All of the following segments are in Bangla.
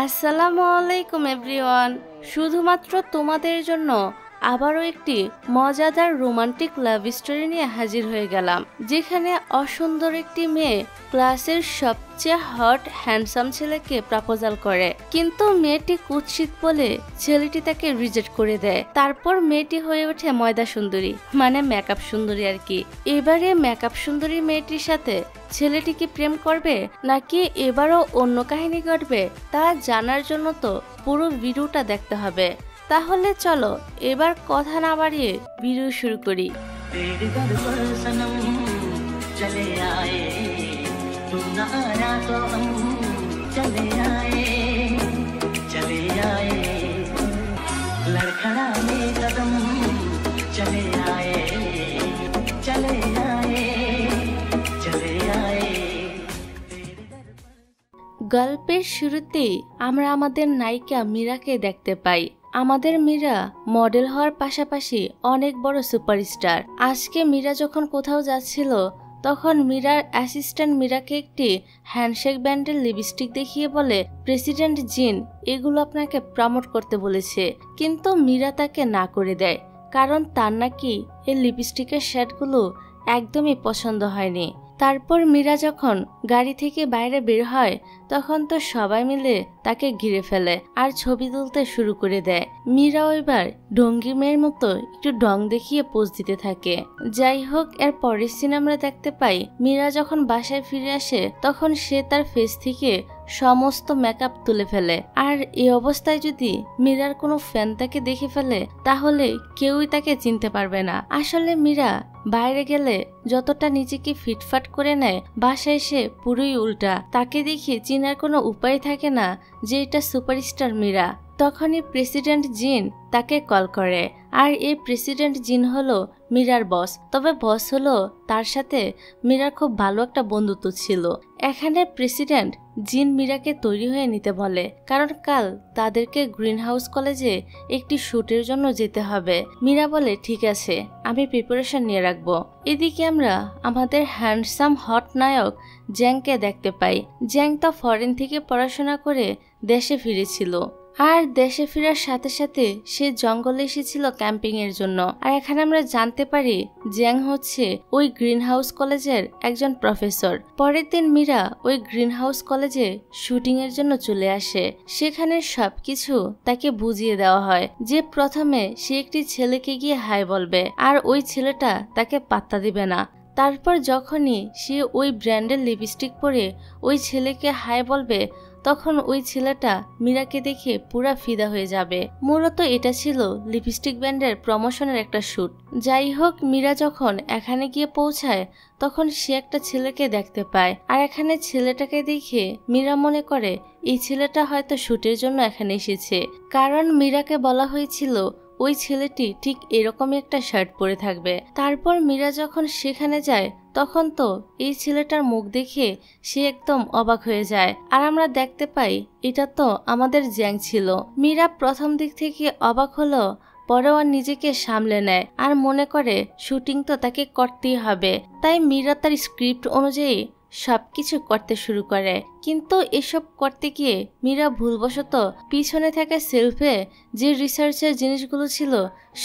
আসসালামু আলাইকুম এভরিওয়ান। শুধুমাত্র তোমাদের জন্য আবারও একটি মজাদার রোমান্টিক লাভ স্টোরি নিয়ে হাজির হয়ে গেলাম, যেখানে অসুন্দর একটি মেয়ে ক্লাসের সবচেয়ে হট হ্যান্ডসাম ছেলেকে প্রপোজাল করে, কিন্তু মেয়েটি কুৎসিত বলে ছেলেটি তাকে রিজেক্ট করে দেয়। তারপর মেয়েটি হয়ে ওঠে ময়দা সুন্দরী, মানে মেকআপ সুন্দরী আর কি। এবারে মেকআপ সুন্দরী মেয়েটির সাথে ছেলেটি কি প্রেম করবে নাকি এবারও অন্য কাহিনী ঘটবে, তা জানার জন্য তো পুরো ভিডিওটা দেখতে হবে। তাহলে চলো এবার কথা না বাড়িয়ে ভিডিও শুরু করি। গল্পের শুরুতেই আমরা আমাদের নায়িকা মীরাকে দেখতে পাই। আমাদের মীরা মডেল হওয়ার পাশাপাশি অনেক বড় সুপারস্টার। আজকে মীরা যখন কোথাও যাচ্ছিল তখন মীরার অ্যাসিস্ট্যান্ট মীরাকে একটি হ্যান্ডশেক ব্যান্ডের লিপস্টিক দেখিয়ে বলে, প্রেসিডেন্ট জিন এগুলো আপনাকে প্রমোট করতে বলেছে। কিন্তু মীরা তাকে না করে দেয়, কারণ তার নাকি এই লিপস্টিকের শেডগুলো একদমই পছন্দ হয়নি। তারপর মীরা যখন গাড়ি থেকে বাইরে বের হয় তখন তো সবাই মিলে তাকে ঘিরে ফেলে আর ছবি তুলতে শুরু করে দেয়। মীরাও এবার ঢঙ্গি মেয়ের মতো একটু ঢং দেখিয়ে পোজ দিতে থাকে। যাই হোক, এর পরের সিন আমরা দেখতে পাই মীরা যখন বাসায় ফিরে আসে তখন সে তার ফেস থেকে সমস্ত মেকআপ তুলে ফেলে। আর এই অবস্থায় যদি মীরার কোনো ফ্যান তাকে দেখে ফেলে তাহলে কেউই তাকে চিনতে পারবে না। আসলে মীরা বাইরে গেলে যতটা নিজেকে ফিটফাট করে নেয়, বাসায় এসে পুরোই উল্টা। তাকে দেখে চিনার কোনো উপায় থাকে না যে এটা সুপারস্টার মীরা। তখনই প্রেসিডেন্ট জিন তাকে কল করে, আর এই প্রেসিডেন্ট জিন হলো মীরার বস। তবে বস হলো তার সাথে মীরার খুব ভালো একটা বন্ধুত্ব ছিল। এখানে প্রেসিডেন্ট জিন মীরাকে তৈরি হয়ে নিতে বলে, কারণ কাল তাদেরকে গ্রিন হাউস কলেজে একটি শুটের জন্য যেতে হবে। মীরা বলে ঠিক আছে, আমি প্রিপারেশন নিয়ে রাখবো। এদিকে আমরা আমাদের হ্যান্ডসাম হট নায়ক জ্যাংকে দেখতে পাই। জ্যাং তো ফরেন থেকে পড়াশোনা করে দেশে ফিরেছিল, আর দেশে ফেরার সাথে সাথে সে জঙ্গলে এসেছিল ক্যাম্পিং এর জন্য। আর এখানে আমরা জানতে পারি জ্যাং হচ্ছে ওই গ্রিন হাউস কলেজের একজন প্রফেসর। পরের দিন মীরা ওই গ্রিন হাউস কলেজে শুটিং এর জন্য চলে আসে। সেখানে সবকিছু তাকে বুঝিয়ে দেওয়া হয় যে প্রথমে সে একটি ছেলেকে গিয়ে হাই বলবে, আর ওই ছেলেটা তাকে পাত্তা দিবে না। তারপর যখনই সে ওই ব্র্যান্ডের লিপস্টিক পরে ওই ছেলেকে হাই বলবে তখন ওই ছেলেটা মীরাকে দেখে পুরা ফিদা হয়ে যাবে। মূলত এটা ছিল লিপস্টিক ব্র্যান্ডের প্রমোশনের একটা শুট। যাই হোক, মীরা যখন এখানে গিয়ে পৌঁছায় তখন সে একটা ছেলেকে দেখতে পায়, আর এখানে ছেলেটাকে দেখে মীরা মনে করে এই ছেলেটা হয়তো শুটের জন্য এখানে এসেছে, কারণ মীরাকে বলা হয়েছিল ওই ছেলেটি ঠিক এরকমই একটা শার্ট পরে থাকবে। তারপর মীরা যখন সেখানে যায় তখন তো এই ছেলেটার মুখ দেখে সে একদম অবাক হয়ে যায়, আর আমরা দেখতে পাই এটা তো আমাদের জ্যাং ছিল। মীরা প্রথম দিক থেকে অবাক হলো, পরেও আর নিজেকে সামলে নেয় আর মনে করে শুটিং তো তাকে করতেই হবে। তাই মীরা তার স্ক্রিপ্ট অনুযায়ী সবকিছু করতে শুরু করে, কিন্তু এসব করতে গিয়ে মীরা ভুলবশত পিছনে থাকা সেলফে যে রিসার্চের জিনিসগুলো ছিল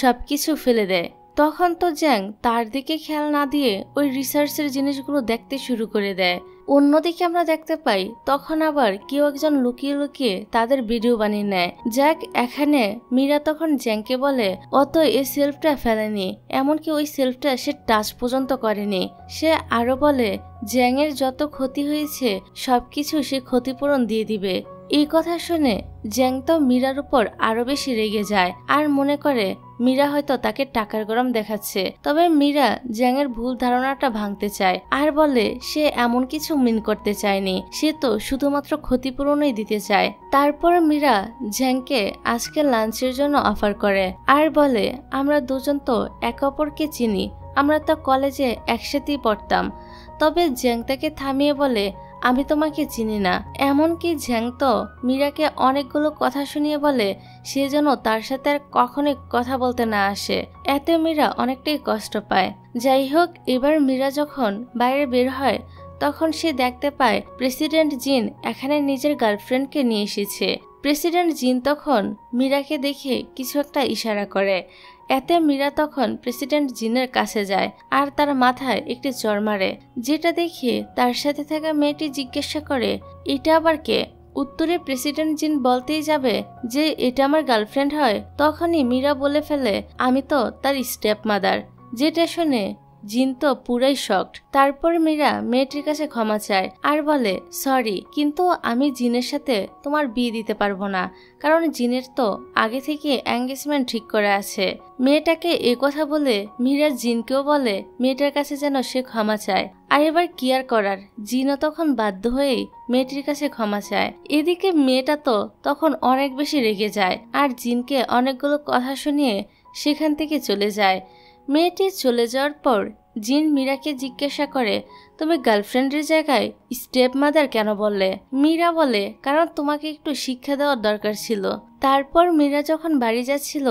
সবকিছু ফেলে দেয়। তখন তো জ্যাং তার দিকে খেয়াল না দিয়ে ওই রিসার্চের জিনিসগুলো দেখতে শুরু করে দেয়। অন্যদিকে আমরা দেখতে পাই তখন আবার কেউ একজন লুকিয়ে লুকিয়ে তাদের ভিডিও বানিয়ে নেয়। যাক, এখানে মীরা তখন জ্যাংকে বলে অত এই সেলফটা ফেলেনি, এমনকি ওই সেলফটা সে টাচ পর্যন্ত করেনি। সে আরো বলে জ্যাংয়ের যত ক্ষতি হয়েছে সবকিছু সে ক্ষতিপূরণ দিয়ে দিবে। এই কথা শুনে জ্যাং তো মীরার উপর আরো বেশি রেগে যায় আর মনে করে মীরা হয়তো তাকে টাকার গরম দেখাচ্ছে। তবে মীরা জ্যাংয়ের ভুল ধারণাটা ভাঙতে চায় আর বলে সে এমন কিছু মিন করতে চায়নি, সে তো শুধুমাত্র ক্ষতিপূরণই দিতে চায়। তারপর মীরা জ্যাংকে আজকে লাঞ্চের জন্য অফার করে আর বলে আমরা দুজন তো একে অপরকে চিনি, আমরা তো কলেজে একসাথেই পড়তাম। তবে জ্যাং তাকে থামিয়ে বলে আমি তোমাকে চিনি না। এমনকি জ্যাং তো মীরাকে অনেকগুলো কথা শুনিয়ে বলে সে যেন তার সাথে আর কখনোই কথা বলতে না আসে। এতে মীরা অনেকটাই কষ্ট পায়। যাই হোক, এবার মীরা যখন বাইরে বের হয় তখন সে দেখতে পায় প্রেসিডেন্ট জিন এখানে নিজের গার্লফ্রেন্ডকে নিয়ে এসেছে। প্রেসিডেন্ট জিন তখন মীরাকে দেখে কিছু একটা ইশারা করে। এতে মীরা তখন প্রেসিডেন্ট জিনের কাছে যায় আর তার মাথায় একটি চড় মারে, যেটা দেখে তার সাথে থাকা মেয়েটি জিজ্ঞাসা করে এটা আবার কে। উত্তরে প্রেসিডেন্ট জিন বলতেই যাবে যে এটা আমার গার্লফ্রেন্ড হয়, তখনই মীরা বলে ফেলে আমি তো তার স্টেপ মাদার। যেটা শুনে জিন তো পুরাই শকড। তারপর মীরা মেয়েটির কাছে ক্ষমা চায় আর বলে সরি, কিন্তু আমি জিনের সাথে তোমার বিয়ে দিতে পারবো না, কারণ জিনের তো আগে থেকে এঙ্গেজমেন্ট ঠিক করে আছে। মেয়েটাকে এ কথা বলে মীরা জিনকেও বলে মেয়েটার কাছে যেন সে ক্ষমা চায়। আর এবার কি আর করার, জিনও তখন বাধ্য হয়েই মেয়েটির কাছে ক্ষমা চায়। এদিকে মেয়েটা তো তখন অনেক বেশি রেগে যায় আর জিনকে অনেকগুলো কথা শুনিয়ে সেখান থেকে চলে যায়। মেয়েটি চলে যাওয়ার পর জিন মীরাকে জিজ্ঞাসা করে তুমি গার্লফ্রেন্ডের জায়গায় স্টেপ মাদার কেন বললে? মীরা বলে কারণ তোমাকে একটু শিক্ষা দেওয়ার দরকার ছিল। তারপর মীরা যখন বাড়ি যাচ্ছিল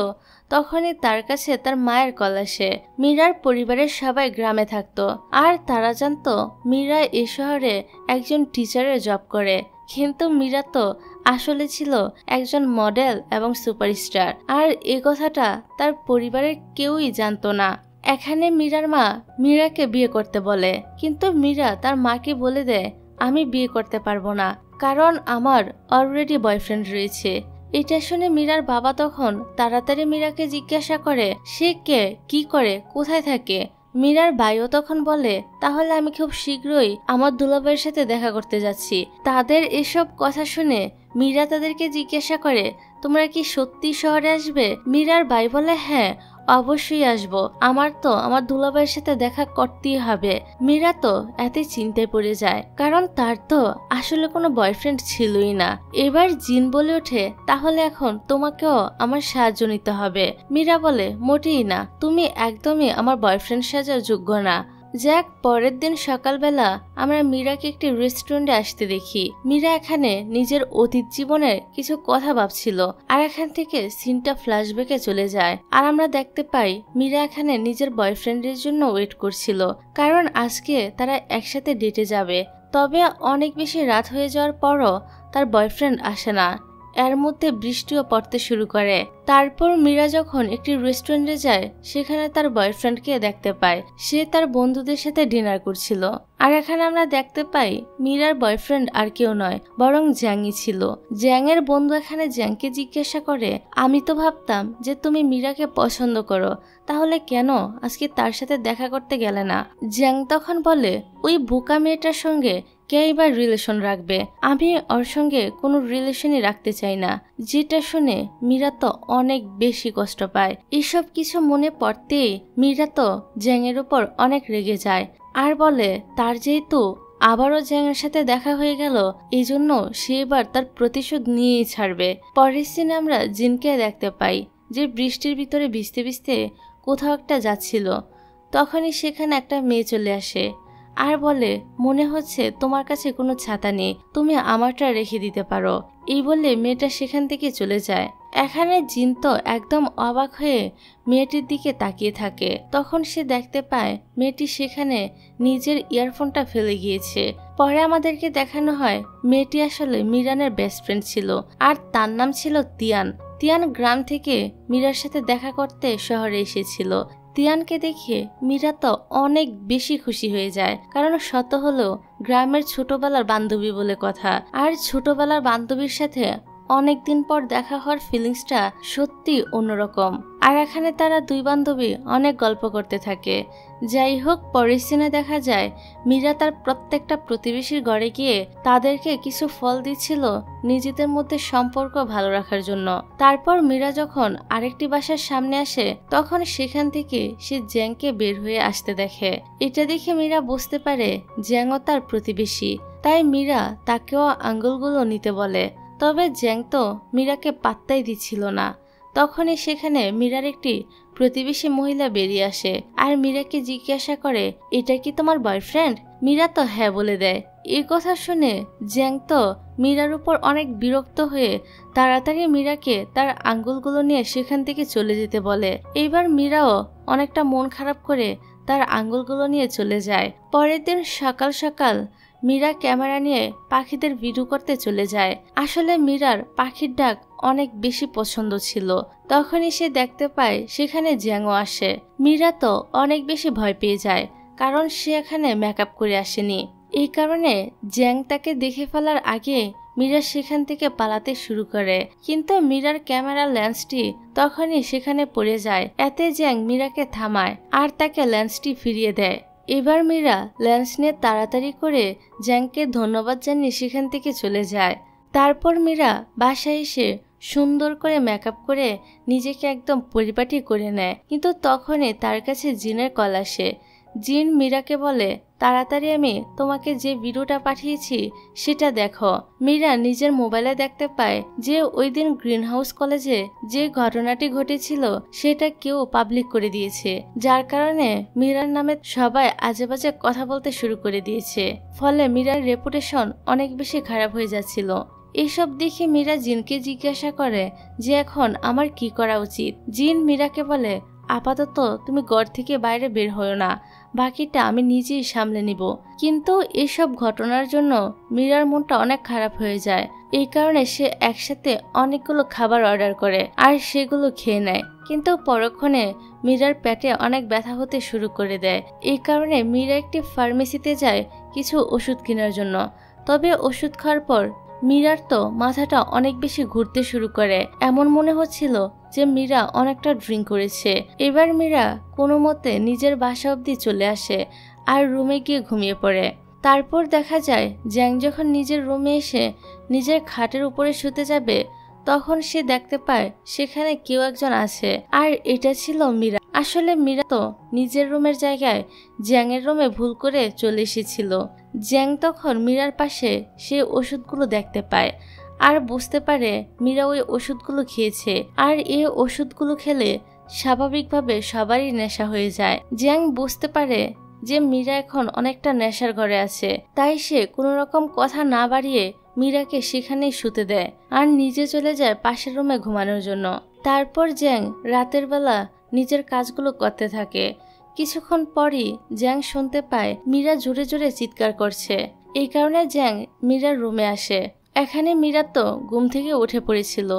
তখনই তার কাছে তার মায়ের কল আসে। মীরার পরিবারের সবাই গ্রামে থাকতো আর তারা জানতো মীরা এ শহরে একজন টিচারের জব করে, কিন্তু মীরা তো আসলে ছিল একজন মডেল এবং সুপারস্টার, আর এ কথাটা তার পরিবারের কেউই জানতো না। এখানে মীরার মা মীরাকে বিয়ে করতে বলে, কিন্তু মীরা তার মাকে বলে দেয় আমি বিয়ে করতে পারবো না, কারণ আমার অলরেডি বয়ফ্রেন্ড রয়েছে। এটা শুনে মীরার বাবা তখন তাড়াতাড়ি মীরাকে জিজ্ঞাসা করে সে কে, কি করে, কোথায় থাকে। মীরার ভাইও তখন বলে তাহলে আমি খুব শীঘ্রই আমার দুলাভাইয়ের সাথে দেখা করতে যাচ্ছি। তাদের এসব কথা শুনে মীরা তাদেরকে জিজ্ঞাসা করে তোমরা কি সত্যি শহরে আসবে? মীরার ভাই বলে হ্যাঁ অবশ্যই আসবো, আমার তো আমার দুলাভাইয়ের সাথে দেখা করতেই হবে। মীরা তো এতে চিন্তায় পড়ে যায়, কারণ তার তো আসলে কোনো বয়ফ্রেন্ড ছিলই না। এবার জিন বলে ওঠে তাহলে এখন তোমাকেও আমার সাহায্য নিতে হবে। মীরা বলে মোটেই না, তুমি একদমই আমার বয়ফ্রেন্ড সাজার যোগ্য না। যাক, পরের দিন সকালবেলা আমরা মীরাকে একটি রেস্টুরেন্টে আসতে দেখি। মীরা এখানে নিজের অতীত জীবনের কিছু কথা ভাবছিল আর এখান থেকে সিনটা ফ্ল্যাশব্যাকে চলে যায় আর আমরা দেখতে পাই মীরা এখানে নিজের বয়ফ্রেন্ডের জন্য ওয়েট করছিল, কারণ আজকে তারা একসাথে ডেটে যাবে। তবে অনেক বেশি রাত হয়ে যাওয়ার পরও তার বয়ফ্রেন্ড আসে না। এর মধ্যে বৃষ্টিও পড়তে শুরু করে। তারপর মীরা যখন একটি রেস্টুরেন্টে যায় সেখানে তার বয়ফ্রেন্ডকে দেখতে পায়, সে তার বন্ধুদের সাথে ডিনার করছিল। আর এখানে আমরা দেখতে পাই মীরার বয়ফ্রেন্ড আর কেউ নয় বরং জ্যাংই ছিল। জ্যাংয়ের বন্ধু এখানে জ্যাংকে জিজ্ঞাসা করে আমি তো ভাবতাম যে তুমি মীরাকে পছন্দ করো, তাহলে কেন আজকে তার সাথে দেখা করতে গেলে না? জ্যাং তখন বলে ওই বোকা মেয়েটার সঙ্গে কে এবার রিলেশন রাখবে, আমি ওর সঙ্গে কোনো রিলেশনই রাখতে চাই না। যেটা শুনে মীরা তো অনেক বেশি কষ্ট পায়। এসব কিছু মনে পড়তেই মীরা তো জ্যাংয়ের উপর অনেক রেগে যায় আর বলে তার যেহেতু আবারও জ্যাংয়ের সাথে দেখা হয়ে গেল এই জন্য সে এবার তার প্রতিশোধ নিয়েই ছাড়বে। পরের সিনে আমরা জিনকে দেখতে পাই যে বৃষ্টির ভিতরে ভিজতে ভিজতে কোথাও একটা যাচ্ছিল। তখনই সেখানে একটা মেয়ে চলে আসে আর বলে মনে হচ্ছে তোমার কাছে কোনো ছাতা নেই, তুমি আমারটা রেখে দিতে পারো। এই বলে মেয়েটা সেখান থেকে চলে যায়। এখানে জিন তো একদম অবাক হয়ে মেয়েটির দিকে তাকিয়ে থাকে। তখন সে দেখতে পায় মেয়েটি সেখানে নিজের ইয়ারফোনটা ফেলে গিয়েছে। পরে আমাদেরকে দেখানো হয় মেয়েটি আসলে মিরানের বেস্ট ফ্রেন্ড ছিল আর তার নাম ছিল তিয়ান। তিয়ান গ্রাম থেকে মীরার সাথে দেখা করতে শহরে এসেছিল। তিয়ানকে দেখে মীরা তো অনেক বেশি খুশি হয়ে যায়, কারণ শত হলেও গ্রামের ছোটবেলার বান্ধবী বলে কথা, আর ছোটবেলার বান্ধবীর সাথে অনেকদিন পর দেখা হওয়ার ফিলিংসটা সত্যি অন্যরকম। আর এখানে তারা দুই বান্ধবী অনেক গল্প করতে থাকে। যাই হোক, পরের সিনে দেখা যায় মীরা তার প্রত্যেকটা প্রতিবেশীর ঘরে গিয়ে তাদেরকে কিছু ফল দিচ্ছিল নিজেদের মধ্যে সম্পর্ক ভালো রাখার জন্য। তারপর মীরা যখন আরেকটি বাসার সামনে আসে তখন সেখান থেকে সে জ্যাংকে বের হয়ে আসতে দেখে। এটা দেখে মীরা বুঝতে পারে জ্যাংও তার প্রতিবেশী, তাই মীরা তাকেও আঙ্গুলগুলো নিতে বলে। তবে জ্যাং তো মীরাকে পাত্তাই দিচ্ছিল না। তখনই সেখানে মীরার একটি প্রতিবেশী মহিলা বেরিয়ে আসে আর মীরাকে জিজ্ঞাসা করে এটা কি তোমার বয়ফ্রেন্ড? মীরা তো হ্যাঁ বলে দেয়। এই কথা শুনে জ্যাং তো মীরার উপর অনেক বিরক্ত হয়ে তাড়াতাড়ি মীরাকে তার আঙ্গুলগুলো নিয়ে সেখান থেকে চলে যেতে বলে। এইবার মীরাও অনেকটা মন খারাপ করে তার আঙ্গুলগুলো নিয়ে চলে যায়। পরের দিন সকাল সকাল মীরা ক্যামেরা নিয়ে পাখিদের ভিডিও করতে চলে যায়। আসলে মীরার পাখির ডাক অনেক বেশি পছন্দ ছিল। তখনই সে দেখতে পায় সেখানে জ্যাংও আসে। মীরা তো অনেক বেশি ভয় পেয়ে যায়, কারণ সে এখানে মেকআপ করে আসেনি। এই কারণে জ্যাং তাকে দেখে ফেলার আগে মীরা সেখান থেকে পালাতে শুরু করে, কিন্তু মীরার ক্যামেরার লেন্সটি তখনই সেখানে পড়ে যায়। এতে জ্যাং মীরাকে থামায় আর তাকে লেন্সটি ফিরিয়ে দেয়। এবার মীরা লেন্স নিয়ে তাড়াতাড়ি করে জ্যাংকে ধন্যবাদ জানিয়ে সেখান থেকে চলে যায়। তারপর মীরা বাসায় এসে সুন্দর করে মেকআপ করে নিজেকে একদম পরিপাটি করে নেয়। কিন্তু তখনই তার কাছে জিনের কল আসে। জিন মীরাকে বলে, তাড়াতাড়ি আমি তোমাকে যে ভিডিওটা পাঠিয়েছি সেটা দেখো। মীরা নিজের মোবাইলে দেখতে পায় যে ওই দিন গ্রিন হাউস কলেজে যে ঘটনাটি ঘটেছিল সেটা কেউ পাবলিক করে দিয়েছে, যার কারণে মীরার নামে সবাই আজেবাজে কথা বলতে শুরু করে দিয়েছে। ফলে মীরার রেপুটেশন অনেক বেশি খারাপ হয়ে যাচ্ছিল। এইসব দেখে মীরা জিনকে জিজ্ঞাসা করে যে এখন আমার কি করা উচিত। জিন মীরাকে বলে, আপাতত তুমি ঘর থেকে বাইরে বের হও না, বাকিটা আমি নিজেই সামলে নিব। কিন্তু এসব ঘটনার জন্য মীরার মনটা অনেক খারাপ হয়ে যায়। এই কারণে সে একসাথে অনেকগুলো খাবার অর্ডার করে আর সেগুলো খেয়ে নেয়। কিন্তু পরক্ষণে মীরার পেটে অনেক ব্যথা হতে শুরু করে দেয়। এই কারণে মীরা একটি ফার্মেসিতে যায় কিছু ওষুধ কেনার জন্য। তবে ওষুধ খাওয়ার পর মীরার তো মাথাটা অনেক বেশি ঘুরতে শুরু করে। এমন মনে হচ্ছিল যে মীরা অনেকটা ড্রিঙ্ক করেছে। এবার মীরা কোনো মতে নিজের বাসা অবধি চলে আসে আর রুমে গিয়ে ঘুমিয়ে পড়ে। তারপর দেখা যায় জ্যাং যখন নিজের রুমে এসে নিজের খাটের উপরে শুতে যাবে, তখন সে দেখতে পায় সেখানে কেউ একজন আছে, আর এটা ছিল মীরা। আসলে মীরা তো নিজের রুমের জায়গায় জ্যাংয়ের রুমে ভুল করে চলে এসেছিল। জ্যাং তখন মীরার পাশে সে ওষুধগুলো দেখতে পায় আর বুঝতে পারে মীরা ওই ওষুধগুলো খেয়েছে, আর এই ওষুধগুলো খেলে স্বাভাবিকভাবে সবারই নেশা হয়ে যায়। জ্যাং বুঝতে পারে যে মীরা এখন অনেকটা নেশার ঘরে আছে, তাই সে কোনো রকম কথা না বাড়িয়ে মীরাকে সেখানেই শুতে দেয় আর নিজে চলে যায় পাশের রুমে ঘুমানোর জন্য। তারপর জ্যাং রাতের বেলা নিজের কাজগুলো করতে থাকে। কিছুক্ষণ পরই জ্যাং শুনতে পায় মীরা জোরে জোরে চিৎকার করছে। এই কারণে জ্যাং মীরার রুমে আসে। এখানে মীরা তো ঘুম থেকে উঠে পড়েছিল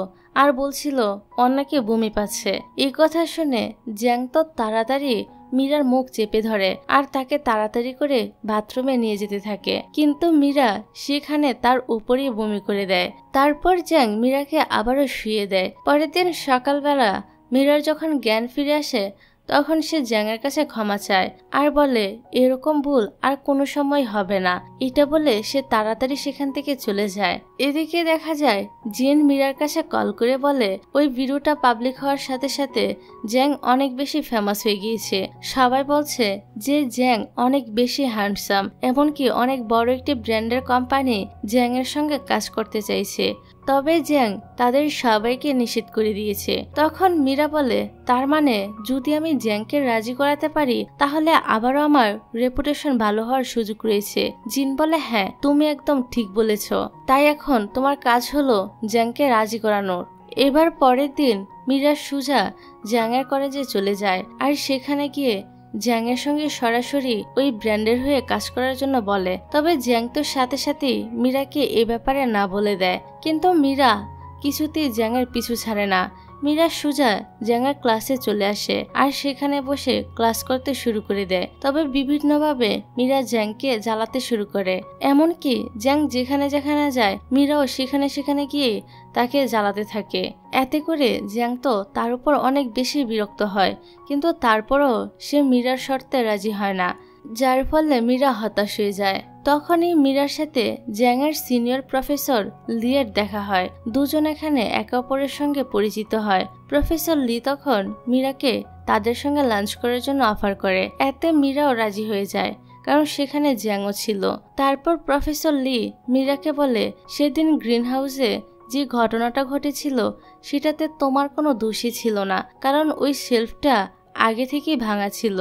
আর বলছিল অন্যকে বমি পাচ্ছে। এই কথা শুনে জ্যাং তো তাড়াতাড়ি মীরার মুখ চেপে ধরে আর তাকে তাড়াতাড়ি করে বাথরুমে নিয়ে যেতে থাকে, কিন্তু মীরা সেখানে তার উপরেই বমি করে দেয়। তারপর জ্যাং মীরাকে আবারও শুয়ে দেয়। পরের দিন সকালবেলা মীরার যখন জ্ঞান ফিরে আসে, তখন সে জ্যাংয়ের কাছে ক্ষমা চায় আর বলে এরকম ভুল আর কোনো সময় হবে না। এটা বলে সে তাড়াতাড়ি সেখান থেকে চলে যায়। এদিকে দেখা যায় জিন মীরার কাছে কল করে বলে ওই ভিডিওটা পাবলিক হওয়ার সাথে সাথে জ্যাং অনেক বেশি ফেমাস হয়ে গিয়েছে। সবাই বলছে যে জ্যাং অনেক বেশি হ্যান্ডসাম, এমনকি অনেক বড় একটি ব্র্যান্ডের কোম্পানি জ্যাংয়ের সঙ্গে কাজ করতে চাইছে। তবে জ্যাং তাদের সবাইকে নিষেধ করে দিয়েছে। তখন মীরা বলে তার মানে যদি আমি জ্যাংকে রাজি করাতে পারি তাহলে আবারও আমার রেপুটেশন ভালো হওয়ার সুযোগ রয়েছে। জিন বলে হ্যাঁ, তুমি একদম ঠিক বলেছ, তাই এখন তোমার কাজ হলো জ্যাংকে রাজি করানোর। এবার পরের দিন মীরা সুজা জ্যাংয়ের কলেজে চলে যায় আর সেখানে গিয়ে জ্যাংয়ের সঙ্গে সরাসরি ওই ব্র্যান্ডের হয়ে কাজ করার জন্য বলে। তবে জ্যাং তো সাথে সাথেই মীরাকে এ ব্যাপারে না বলে দেয়, কিন্তু মীরা কিছুতেই জ্যাংয়ের পিছু ছাড়ে না। মীরা সুজা জ্যাংয়ের ক্লাসে চলে আসে আর সেখানে বসে ক্লাস করতে শুরু করে দেয়। তবে বিভিন্নভাবে মীরা জ্যাংকে জ্বালাতে শুরু করে, এমনকি জ্যাং যেখানে যেখানে যায় মীরাও সেখানে সেখানে গিয়ে তাকে জ্বালাতে থাকে। এতে করে জ্যাং তো তার উপর অনেক বেশি বিরক্ত হয়, কিন্তু তারপরও সে মীরার শর্তে রাজি হয় না, যার ফলে মীরা হতাশ হয়ে যায়। তখনই মীরার সাথে জ্যাংয়ের সিনিয়র প্রফেসর লিয়ের দেখা হয়। দুজন এখানে একে অপরের সঙ্গে পরিচিত হয়। প্রফেসর লি তখন মীরাকে তাদের সঙ্গে লাঞ্চ করার জন্য অফার করে। এতে মীরাও রাজি হয়ে যায়, কারণ সেখানে জ্যাংও ছিল। তারপর প্রফেসর লি মীরাকে বলে সেদিন গ্রিন হাউসে যে ঘটনাটা ঘটেছিল সেটাতে তোমার কোনো দোষই ছিল না, কারণ ওই শেলফটা আগে থেকেই ভাঙা ছিল।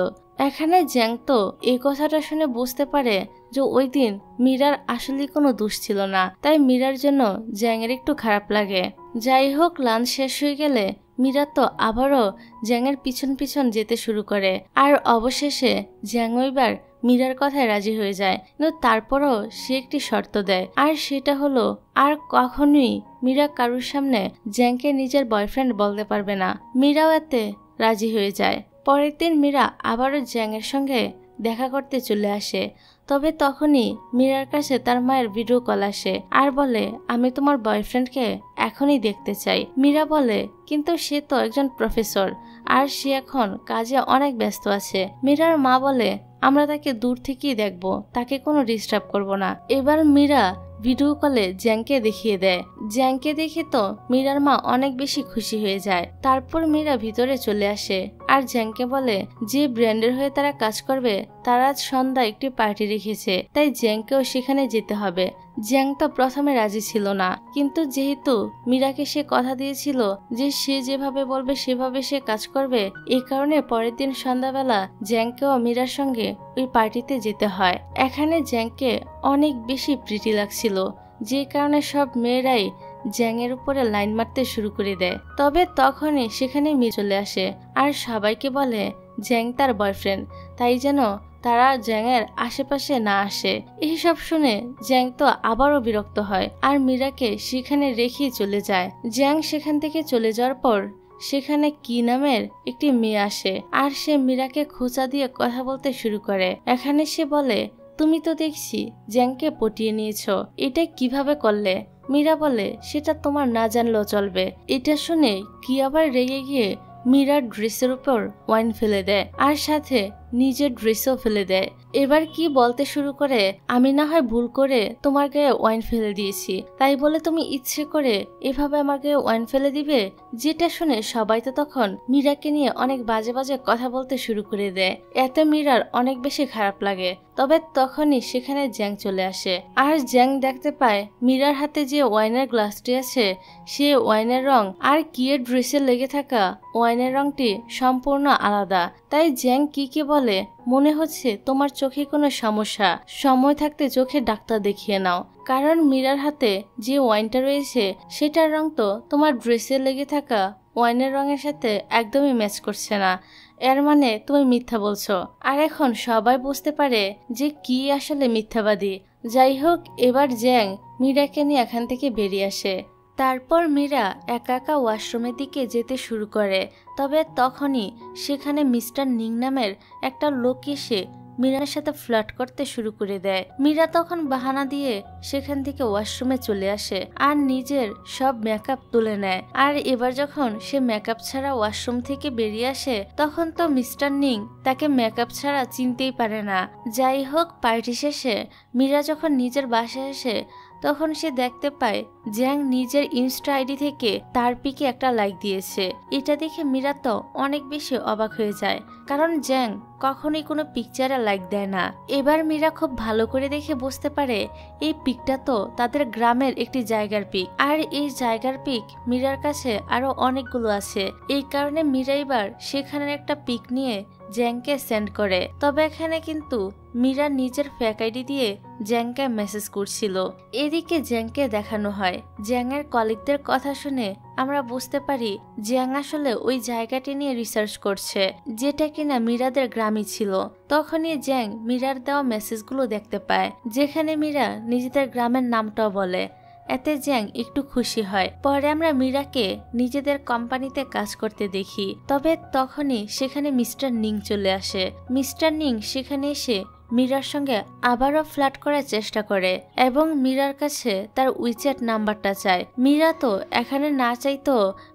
এখানে জ্যাং তো এই কথাটা শুনে বুঝতে পারে যে ওই দিন মীরার আসলে কোনো দোষ ছিল না, তাই মীরার জন্য জ্যাংয়ের একটু খারাপ লাগে। যাই হোক, লাঞ্চ শেষ হয়ে গেলে মীরা তো আবারও জ্যাংয়ের পিছন পিছন যেতে শুরু করে। আর অবশেষে জ্যাং এবার মীরার কথায় রাজি হয়ে যায়, কিন্তু তারপরও সে একটি শর্ত দেয়, আর সেটা হলো আর কখনোই মীরা কারুর সামনে জ্যাংকে নিজের বয়ফ্রেন্ড বলতে পারবে না। মীরাও এতে রাজি হয়ে যায়। পরের দিন মীরা আবারও জ্যাংয়ের সঙ্গে দেখা করতে চলে আসে। তবে তখনই মীরার কাছে তার মায়ের ভিডিও কল আসে আর বলে, আমি তোমার বয়ফ্রেন্ডকে এখনই দেখতে চাই। মীরা বলে, কিন্তু সে তো একজন প্রফেসর আর সে এখন কাজে অনেক ব্যস্ত আছে। মীরার মা বলে, আমরা তাকে দূর থেকেই দেখব, তাকে কোনো ডিস্টার্ব করব না। এবার মীরা ভিডিও কলে জ্যাংকে দেখিয়ে দেয়। জ্যাংকে দেখে তো মীরার মা অনেক বেশি খুশি হয়ে যায়। তারপর মীরা ভিতরে চলে আসে আর জ্যাংকে বলে, যে ব্র্যান্ডের হয়ে তারা কাজ করবে তারা আজ সন্ধ্যা একটি পার্টি রেখেছে, তাই জ্যাংকেও সেখানে যেতে হবে। জ্যাং তো প্রথমে রাজি ছিল না, কিন্তু যেহেতু মীরাকে সে কথা দিয়েছিল যে সে যেভাবে বলবে সেভাবে সে কাজ করবে, এই কারণে পরের দিন সন্ধ্যাবেলা জ্যাংকেও মীরার সঙ্গে ওই পার্টিতে যেতে হয়। এখানে জ্যাংকে অনেক বেশি প্রিটি লাগছিল, যে কারণে সব মেয়েরাই জ্যাংয়ের উপরে লাইন মারতে শুরু করে দেয়। তবে তখনই সেখানে মীরা চলে আসে আর সবাইকে বলে জ্যাং তার বয়ফ্রেন্ড, তাই যেন তারা জ্যাংয়ের আশেপাশে না আসে। এইসব শুনে জ্যাং তো আবারও বিরক্ত হয় আর মীরাকে সেখানে রেখেই চলে যায়। জ্যাং সেখান থেকে চলে যাওয়ার পর সেখানে কি নামের একটি মেয়ে আসে আর সে মীরাকে খোঁচা দিয়ে কথা বলতে শুরু করে। এখানে সে বলে, তুমি তো দেখছি জ্যাংকে পটিয়ে নিয়েছো, এটা কিভাবে করলে? মীরা বলে, সেটা তোমার না জানলেও চলবে। এটা শুনে কি আবার রেগে গিয়ে মীরার ড্রেসের উপর ওয়াইন ফেলে দেয় আর সাথে নিজের ড্রেসও ফেলে দেয়। এবার কি বলতে শুরু করে, আমি না হয় ভুল করে তোমার গায়ে ওয়াইন ফেলে দিয়েছি, তাই বলে তুমি ইচ্ছে করে এভাবে আমার গায়ে ওয়াইন ফেলে দিবে? যেটা শুনে সবাই তো তখন মীরাকে নিয়ে অনেক বাজে বাজে কথা বলতে শুরু করে দেয়। এতে মীরার অনেক বেশি খারাপ লাগে। তবে তখনই সেখানে জ্যাং চলে আসে আর জ্যাং দেখতে পায় মীরার হাতে যে ওয়াইনের গ্লাসটি আছে সে ওয়াইনের রং আর কিয়ের ড্রেসে লেগে থাকা ওয়াইনের রংটি সম্পূর্ণ আলাদা। তাই জ্যাং কি বলে, মনে হচ্ছে তোমার চোখে কোনো সমস্যা, সময় থাকতে চোখে ডাক্তার দেখিয়ে নাও, কারণ মীরার হাতে যে ওয়াইনটা রয়েছে সেটার রং তো তোমার ড্রেসে লেগে থাকা ওয়াইনের রঙের সাথে একদমই ম্যাচ করছে না, এর মানে তুমি মিথ্যা বলছো। আর এখন সবাই বুঝতে পারে যে কি আসলে মিথ্যাবাদী। যাই হোক, এবার জ্যাং মীরাকে নিয়ে এখান থেকে বেরিয়ে আসে। তারপর মীরা একা একা ওয়াশরুমের দিকে যেতে শুরু করে। তবে তখনই সেখানে মিস্টার নিং নামের একটা লোক এসে মীরার সাথে ফ্লার্ট করতে শুরু করে দেয়। মীরা তখন বাহানা দিয়ে সেখান থেকে ওয়াশরুমে চলে আসে আর নিজের সব মেকআপ তুলে নেয়। আর এবার যখন সে মেকআপ ছাড়া ওয়াশরুম থেকে বেরিয়ে আসে তখন তো মিস্টার নিং তাকে মেকআপ ছাড়া চিনতেই পারে না। যাই হোক, পার্টি শেষে মীরা যখন নিজের বাসায় আসে তখন সে দেখতে পায় জ্যাং নিজের ইনস্টা আইডি থেকে তার পিকে একটা লাইক দিয়েছে। এটা দেখে মীরা তো অনেক বেশি অবাক হয়ে যায়, কারণ জ্যাং কখনোই কোনো পিকচারে লাইক দেয় না। এবার মীরা খুব ভালো করে দেখে বুঝতে পারে এই পিকটা তো তাদের গ্রামের একটি জায়গার পিক, আর এই জায়গার পিক মীরার কাছে আরো অনেকগুলো আছে। এই কারণে মীরা এবার সেখানের একটা পিক নিয়ে জ্যাংকে সেন্ড করে। তবে এখানে কিন্তু মীরা নিজের ফেক আইডি দিয়ে জ্যাংকে মেসেজ করছিল। এদিকে জ্যাংকে দেখানো হয় জ্যাংয়ের কলিগদের কথা শুনে আমরা বুঝতে পারি জ্যাং আসলে ওই জায়গাটি নিয়ে রিসার্চ করছে, যেটা কিনা মীরাদের গ্রামই ছিল। তখনই জ্যাং মীরার দেওয়া মেসেজগুলো দেখতে পায়, যেখানে মীরা নিজেদের গ্রামের নামটাও বলে। এতে জ্যাং একটু খুশি হয়। পরে আমরা মীরাকে নিজেদের কোম্পানিতে কাজ করতে দেখি। তবে তখনই সেখানে মিস্টার নিং চলে আসে। মিস্টার নিং সেখানে এসে মীরার সঙ্গে আবারও ফ্লার্ট করার চেষ্টা করে এবং মীরার কাছে তার উইচ্যাট নাম্বারটা চায়। মীরা তো এখানে না চাইতো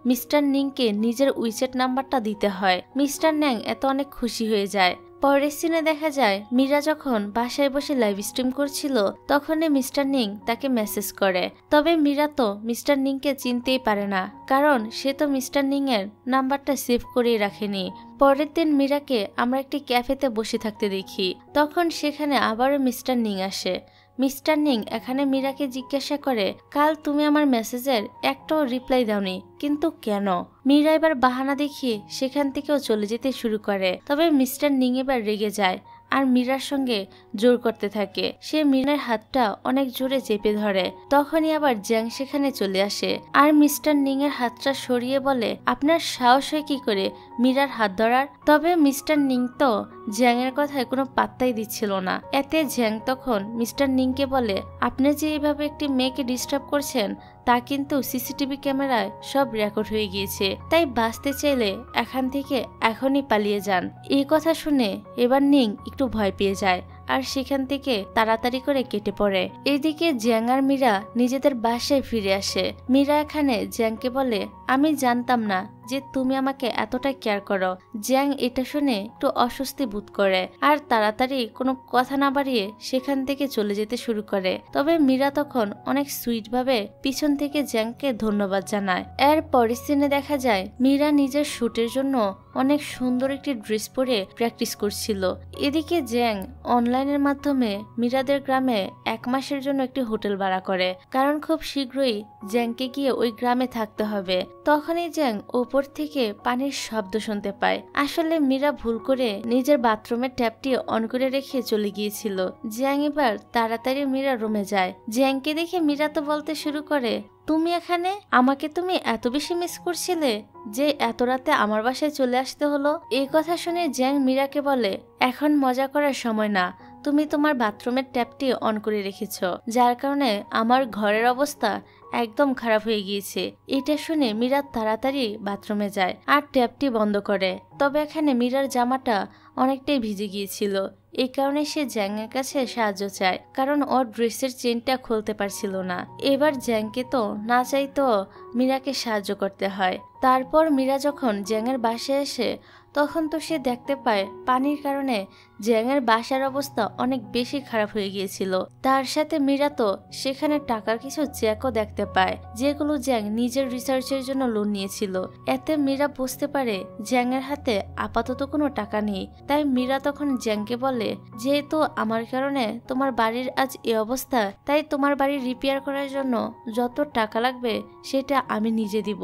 মিস্টার নিংকে নিজের উইচ্যাট নাম্বারটা দিতে হয়। মিস্টার নিং এত অনেক খুশি হয়ে যায়। পরের সিনে দেখা যায় মীরা যখন বাসায় বসে লাইভ স্ট্রিম করছিল তখনই মিস্টার নিং তাকে মেসেজ করে। তবে মীরা তো মিস্টার নিংকে চিনতেই পারে না, কারণ সে তো মিস্টার নিং এর নাম্বারটা সেভ করেই রাখেনি। পরের দিন মীরাকে আমরা একটি ক্যাফেতে বসে থাকতে দেখি। তখন সেখানে আবারও মিস্টার নিং আসে। মিস্টার নিং এখানে মীরাকে জিজ্ঞাসা করে, কাল তুমি আমার মেসেজের একটাও রিপ্লাই দাওনি, কিন্তু কেন? মীরা এবার বাহানা দেখিয়ে সেখান থেকেও চলে যেতে শুরু করে। তবে মিস্টার নিং এবার রেগে যায় আর মীরার সঙ্গে জোর করতে থাকে। সে মীরার হাতটা অনেক জোরে চেপে ধরে। তখনই আবার জ্যাং সেখানে চলে আসে আর মিস্টার নিং এর হাতটা সরিয়ে বলে, আপনার সাহস হয় কি করে মীরার হাত ধরার? তবে মিস্টার নিং তো জ্যাং এর কথায় কোনো পাত্তাই দিচ্ছিল না। এতে জ্যাং তখন মিস্টার নিংকে বলে, আপনি যে এইভাবে একটি মেয়েকে ডিস্টার্ব করছেন তা কিন্তু সিসিটিভি ক্যামেরায় সব রেকর্ড হয়ে গিয়েছে, তাই বাঁচতে চাইলে এখান থেকে এখনই পালিয়ে যান। এই কথা শুনে এবার নিং একটু ভয় পেয়ে যায় আর সেখান থেকে তাড়াতাড়ি করে কেটে পড়ে। এদিকে জ্যাং আর মীরা নিজেদের বাসায় ফিরে আসে। মীরা এখানে জ্যাংকে বলে, আমি জানতাম না যে তুমি আমাকে এতটা কেয়ার করো। জ্যাং এটা শুনে একটু অস্বস্তি বোধ করে আর তাড়াতাড়ি কোনো কথা না বাড়িয়ে সেখান থেকে চলে যেতে শুরু করে। তবে মীরা তখন অনেক সুইট ভাবে পিছন থেকে জ্যাংকে ধন্যবাদ জানায়। এর পরের সিনে দেখা যায় মীরা নিজের শুটের জন্য অনেক সুন্দর একটি ড্রেস পরে প্র্যাকটিস করছিল। এদিকে জ্যাং অনলাইনের মাধ্যমে মীরাদের গ্রামে 1 মাসের জন্য একটি হোটেল ভাড়া করে, কারণ খুব শীঘ্রই জ্যাংকে গিয়ে ওই গ্রামে থাকতে হবে। তখনই জ্যাং উপর থেকে পানির শব্দ শুনতে পায়। আসলে মীরা ভুল করে নিজের বাথরুমের ট্যাপটি অন করে রেখে চলে গিয়েছিল। জ্যাং এবার তাড়াতাড়ি মীরা রুমে যায়। জ্যাংকে দেখে মীরা তো বলতে শুরু করে, তুমি এখানে? আমাকে তুমি এত বেশি মিস করছিলে যে এত রাতে আমার বাসায় চলে আসতে হলো? এই কথা শুনে জ্যাং মীরাকে বলে, এখন মজা করার সময় না, তুমি তোমার বাথরুমের ট্যাপটি অন করে রেখেছ, যার কারণে আমার ঘরের অবস্থা একদম খারাপ হয়ে গিয়েছে। এটা শুনে মীরা তাড়াতাড়ি বাথরুমে যায় আর ট্যাপটি বন্ধ করে। তবে এখানে মীরার জামাটা অনেকটাই ভিজে গিয়েছিল, এই কারণে সে জ্যাংয়ের কাছে সাহায্য চায়, কারণ ওর ড্রেসের চেনটা খুলতে পারছিল না। এবার জ্যাংকে তো না চাইতো মীরাকে সাহায্য করতে হয়। তারপর মীরা যখন জ্যাংয়ের বাসায় আসে তখন তো সে দেখতে পায় পানির কারণে জ্যাংয়ের বাসার অবস্থা অনেক বেশি খারাপ হয়ে গিয়েছিল। তার সাথে মীরা তো সেখানে টাকার কিছু চেকও দেখতে পায়, যেগুলো জ্যাং নিজের রিসার্চের জন্য লোন নিয়েছিল। এতে মীরা বুঝতে পারে জ্যাংয়ের হাতে আপাতত কোনো টাকা নেই। তাই মীরা তখন জ্যাংকে বলে, যেহেতু আমার কারণে তোমার বাড়ির আজ এই অবস্থা, তাই তোমার বাড়ি রিপেয়ার করার জন্য যত টাকা লাগবে সেটা আমি নিজে দিব।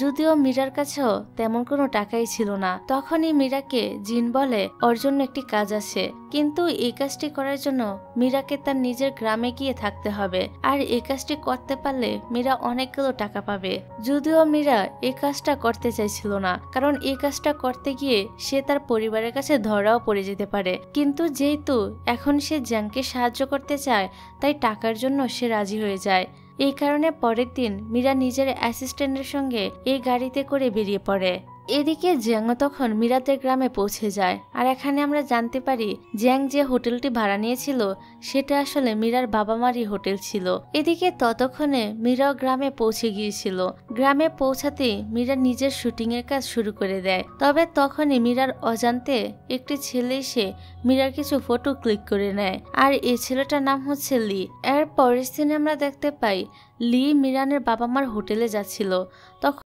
যদিও মীরার কাছেও তেমন কোনো টাকাই ছিল না। তখনই মীরাকে জিন বলে ওর জন্য একটি কাজ আছে, কিন্তু এই কাজটি করার জন্য মীরাকে তার নিজের গ্রামে গিয়ে থাকতে হবে, আর এই কাজটি করতে পারলে মীরা অনেকগুলো টাকা পাবে। যদিও মীরা এই কাজটা করতে চাইছিল না, কারণ এই কাজটা করতে গিয়ে সে তার পরিবারের কাছে ধরাও পড়ে যেতে পারে, কিন্তু যেহেতু এখন সে জ্যাংকে সাহায্য করতে চায় তাই টাকার জন্য সে রাজি হয়ে যায়। এই কারণে পরের দিন মীরা নিজের অ্যাসিস্ট্যান্টের সঙ্গে এই গাড়িতে করে বেরিয়ে পড়ে। এদিকে জ্যাং তখন মীরাদের গ্রামে পৌঁছে যায়, আর এখানে আমরা জানতে পারি জ্যাং যে হোটেলটি ভাড়া নিয়েছিল সেটা আসলে মীরার বাবা মারই হোটেল ছিল। এদিকে ততক্ষণে মীরাও গ্রামে পৌঁছে গিয়েছিল। গ্রামে পৌঁছাতেই মীরা নিজের শুটিং এর কাজ শুরু করে দেয়। তবে তখনই মীরার অজান্তে একটি ছেলে এসে মীরার কিছু ফটো ক্লিক করে নেয়, আর এই ছেলেটার নাম হচ্ছে লি। এর পরের দিনে আমরা দেখতে পাই লি মিরানের বাবা মার হোটেলে যাচ্ছিল। তখন